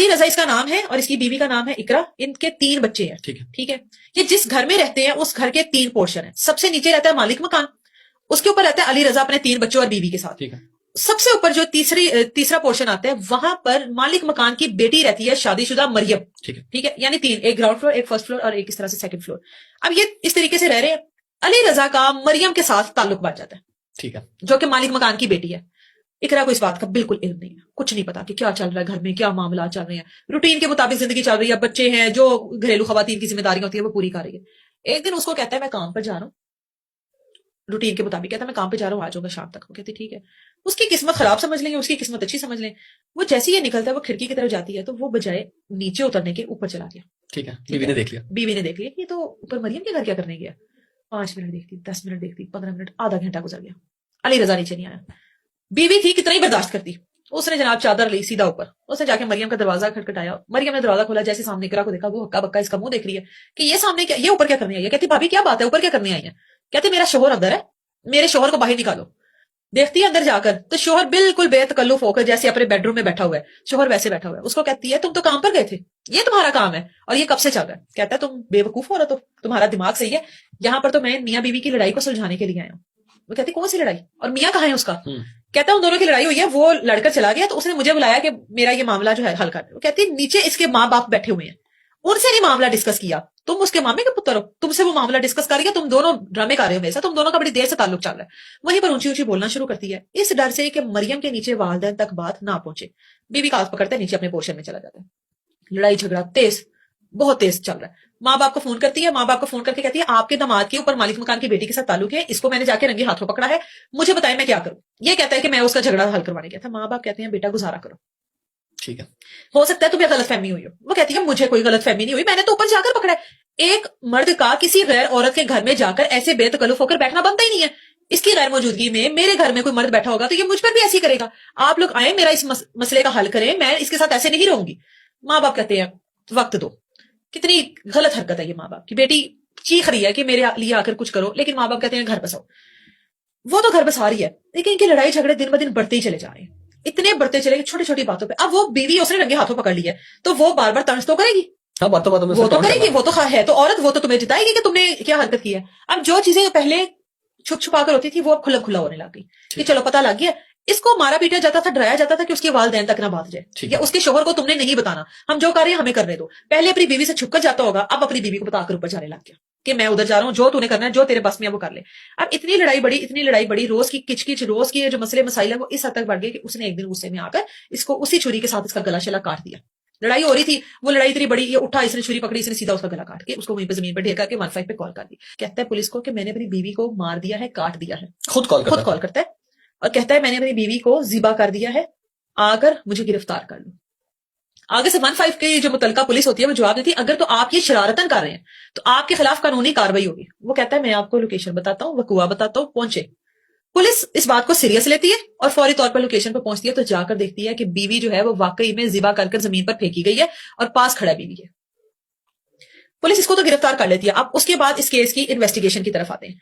علی رضا اس کا نام ہے اور اس کی بیوی کا نام ہے اقرا. ان کے 3 بچے ہیں. ٹھیک ہے. یہ جس گھر میں رہتے ہیں اس گھر کے 3 پورشن ہیں. سب سے نیچے رہتا ہے مالک مکان, اس کے اوپر رہتا ہے علی رضا اپنے 3 بچوں اور بیوی کے ساتھ. سب سے اوپر جو تیسرا پورشن آتا ہے وہاں پر مالک مکان کی بیٹی رہتی ہے شادی شدہ مریم. ٹھیک ہے, یعنی 3, ایک گراؤنڈ فلور, ایک فرسٹ فلور اور ایک اس طرح سے سیکنڈ فلور. اب یہ اس طریقے سے رہ رہے ہیں. علی رضا کا مریم کے ساتھ تعلق بن جاتا ہے. ٹھیک ہے, جو کہ مالک مکان کی بیٹی ہے. اقرا کو اس بات کا بالکل علم نہیں ہے, کچھ نہیں پتا کہ کیا چل رہا ہے گھر میں, کیا معاملات چل رہے ہیں. روٹین کے مطابق زندگی چل رہی ہے, بچے ہیں, جو گھریلو خواتین کی ذمہ داریاں ہوتی ہیں وہ پوری کر رہی ہے. ایک دن اس کو کہتا ہے میں کام پر جا رہا ہوں, روٹین کے مطابق کہتا ہے میں کام پہ جا رہا ہوں, آ جاؤں گا شام تک. وہ کہتی ٹھیک ہے. اس کی قسمت خراب سمجھ لیں, اس کی قسمت اچھی سمجھ لیں. وہ جیسے یہ نکلتا ہے وہ کھڑکی کی طرف جاتی ہے تو وہ بجائے نیچے اترنے کے اوپر چلا گیا. ٹھیک ہے, بیوی نے دیکھ لیا یہ تو اوپر مریم کے گھر کیا کرنے گیا. 5 منٹ دیکھتی, 10 منٹ دیکھتی, 15 منٹ, آدھا گھنٹہ گزر گیا. علی رضا نیچے نہیں آیا. بیوی تھی کتنا ہی برداشت کرتی. اس نے جناب چادر لی سیدھا اوپر, اس نے جا کے مریم کا دروازہ کھٹکھٹایا. مریم نے دروازہ کھولا, جیسے سامنے اقرا کو دیکھا وہ ہکا بکا اس کا منہ دیکھ رہی ہے کہ یہ سامنے کیا, یہ اوپر کیا کرنے آئی ہے. کہتی بھابی کیا بات ہے, اوپر کیا کرنے آئی ہے. کہتے میرا شوہر اندر ہے, میرے شوہر کو باہر نکالو. دیکھتی ہے اندر جا کر تو شوہر بالکل بے تکلف ہو کر جیسے اپنے بیڈ روم میں بیٹھا ہوا ہے, شوہر ویسے بیٹھا ہوا ہے. اس کو کہتی ہے تم تو کام پر گئے تھے, یہ تمہارا کام ہے اور یہ کب سے چل رہا ہے. کہتا ہے تم بے وقوف ہو رہا, تو تمہارا دماغ صحیح ہے, یہاں پر تو میں میاں بیوی کی لڑائی کو سلجھانے کے لیے آیا ہوں. وہ کہتی کون سی لڑائی, اور میاں کہاں ہے اس کا. کہتا ان دونوں کی لڑائی ہوئی ہے, وہ لڑ کر چلا گیا تو اس نے مجھے بلایا کہ میرا یہ معاملہ جو ہے حل کر. وہ کہتی نیچے اس کے ماں باپ بیٹھے ہوئے ہیں, ان سے نہیں معاملہ ڈسکس کیا. تم اس کے مامے کے پتر ہو, تم سے وہ معاملہ ڈسکس کر گیا, تم دونوں ڈرامے کر رہے ہو میرے ساتھ, تم دونوں کا بڑی دیر سے تعلق چل رہا ہے. وہیں پر اونچی اونچی بولنا شروع کرتی ہے اس ڈر سے کہ مریم کے نیچے والدین تک بات نہ پہنچے. بیوی کا ہاتھ پکڑتا ہے, نیچے اپنے پورشن میں چلا جاتا ہے. لڑائی جھگڑا تیز, بہت تیز چل رہا ہے. ماں باپ کو فون کرتی ہے, ماں باپ کو فون کر کے کہتی ہے آپ کے داماد کے اوپر مالک مکان کی بیٹی کے ساتھ تعلق ہے, اس کو میں نے جا کے رنگے ہاتھوں پکڑا ہے, مجھے بتائیں میں کیا کروں. یہ کہتا ہے کہ میں اس کا جھگڑا حل کروانے گیا تھا. ماں باپ کہتے ہیں بیٹا گزارا کرو, ٹھیک ہے, ہو سکتا ہے تمہیں غلط فہمی ہوئی ہو. وہ کہتی ہے مجھے کوئی غلط فہمی نہیں ہوئی, میں نے تو اوپر جا کر پکڑا ہے. ایک مرد کا کسی غیر عورت کے گھر میں جا کر ایسے بے تکلف ہو کر بیٹھنا بنتا ہی نہیں ہے. اس کی غیر موجودگی میں میرے گھر میں کوئی مرد بیٹھا ہوگا تو یہ مجھ پر بھی ایسے کرے گا. آپ لوگ آئیں, میرا اس مسئلے کا حل کریں, میں اس کے ساتھ ایسے نہیں رہوں گی. ماں باپ کہتے ہیں وقت دو. کتنی غلط حرکت ہے یہ ماں باپ کی. بیٹی چیخ رہی ہے کہ میرے لیے آ کر کچھ کرو, لیکن ماں باپ کہتے ہیں گھر بساؤ. وہ تو گھر بسا رہی ہے, لیکن ان کی لڑائی جھگڑے دن ب دن بڑھتے ہی چلے جا رہے ہیں, اتنے بڑھتے چلے گئے چھوٹی چھوٹی باتوں پہ. اب وہ بیوی اس نے رنگے ہاتھوں پکڑ لی ہے تو وہ بار بار طنز تو کرے گی, وہ تو کرے گی, وہ تو ہے تو عورت, وہ تو تمہیں جتائے گی کہ تم نے کیا حرکت کی ہے. اب جو چیزیں پہلے چھپ چھپا کر ہوتی تھی وہ اب کھلا کھلا ہونے لگ گئی کہ چلو پتہ لگ گیا. اس کو مارا پیٹا جاتا تھا, ڈرایا جاتا تھا کہ اس کے والدین تک نہ بات جائے, یا اس کے شوہر کو تم نے نہیں بتانا, ہم جو کر رہے ہیں ہمیں کرنے دو. پہلے اپنی بیوی سے چھپ کر جاتا ہوگا, اب اپنی بیوی کو بتا کر اوپر جانے لگ گیا کہ میں ادھر جا رہا ہوں, جو تو نے کرنا ہے, جو تیرے بس میں ہے وہ کر لے. اب اتنی لڑائی بڑی, روز کی کچ کچ, روز کی جو مسئلے مسائل ہے وہ اس حد تک بڑھ گئے کہ اس نے ایک دن غصے میں آ کر اس کو اسی چھری کے ساتھ اس کا گلا شلا کاٹ دیا. لڑائی ہو رہی تھی, وہ لڑائی اتنی بڑی, یہ اٹھا, اس نے چھری پکڑی, اس نے سیدھا اس کا گلا کاٹ کے اس کو وہیں پہ زمین پہ ڈھیر کر کے 15 پہ کال کر دی. کہتا ہے پولیس کو کہ میں نے اپنی بیوی کو مار دیا ہے, کاٹ دیا ہے. خود کال کرتا ہے اور کہتا ہے میں نے اپنی بیوی کو ذبح کر دیا ہے, آ کر مجھے گرفتار کر لو. آگے سے 15 کی جو متعلقہ پولیس ہوتی ہے وہ جواب دیتی ہے اگر تو آپ یہ شرارتن کر رہے ہیں تو آپ کے خلاف قانونی کاروائی ہوگی. وہ کہتا ہے میں آپ کو لوکیشن بتاتا ہوں, وقوع بتاتا ہوں, پہنچے. پولیس اس بات کو سیریس لیتی ہے اور فوری طور پر لوکیشن پر پہنچتی ہے تو جا کر دیکھتی ہے کہ بیوی جو ہے وہ واقعی میں ذبح کر زمین پر پھینکی گئی ہے اور پاس کھڑا بیوی ہے. پولیس اس کو تو گرفتار کر لیتی ہے. اب اس کے بعد اس کیس کی انویسٹیگیشن کی طرف آتے ہیں.